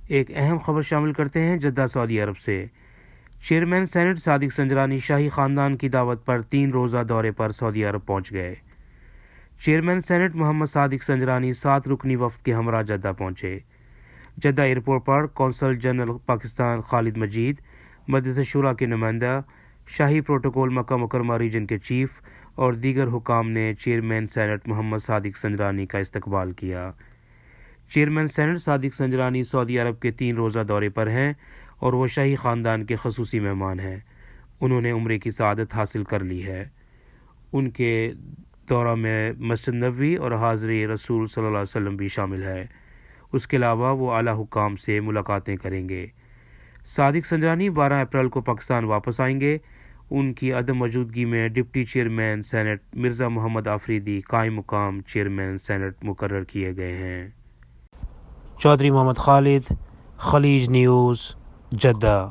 ایک اہم خبر شامل کرتے ہیں جدہ سعودی عرب سے۔ چیئرمین سینٹ صادق سنجرانی شاہی خاندان کی دعوت پر 3 روزہ دورے پر سعودی عرب پہنچ گئے۔ چیئرمین سینٹ محمد صادق سنجرانی 7 رکنی وفد کے ہمراہ جدہ پہنچے۔ جدہ ایئرپورٹ پر قونصل جنرل پاکستان خالد مجید، مجلس شورا کے نمائندہ، شاہی پروٹوکول مکہ مکرمہ ریجن کے چیف اور دیگر حکام نے چیئرمین سینٹ محمد صادق سنجرانی کا استقبال کیا۔ چیئرمین سینٹ صادق سنجرانی سعودی عرب کے 3 روزہ دورے پر ہیں اور وہ شاہی خاندان کے خصوصی مہمان ہیں۔ انہوں نے عمرے کی سعادت حاصل کر لی ہے۔ ان کے دورہ میں مسجد نبوی اور حاضری رسول صلی اللہ علیہ وسلم بھی شامل ہے۔ اس کے علاوہ وہ اعلیٰ حکام سے ملاقاتیں کریں گے۔ صادق سنجرانی 12 اپریل کو پاکستان واپس آئیں گے۔ ان کی عدم موجودگی میں deputy chairman senate Mirza Muhammad Afridi قائم مقام چیئرمین سینٹ مقرر کیے گئے ہیں۔ چودھری محمد خالد، خلیج نیوز، جدہ۔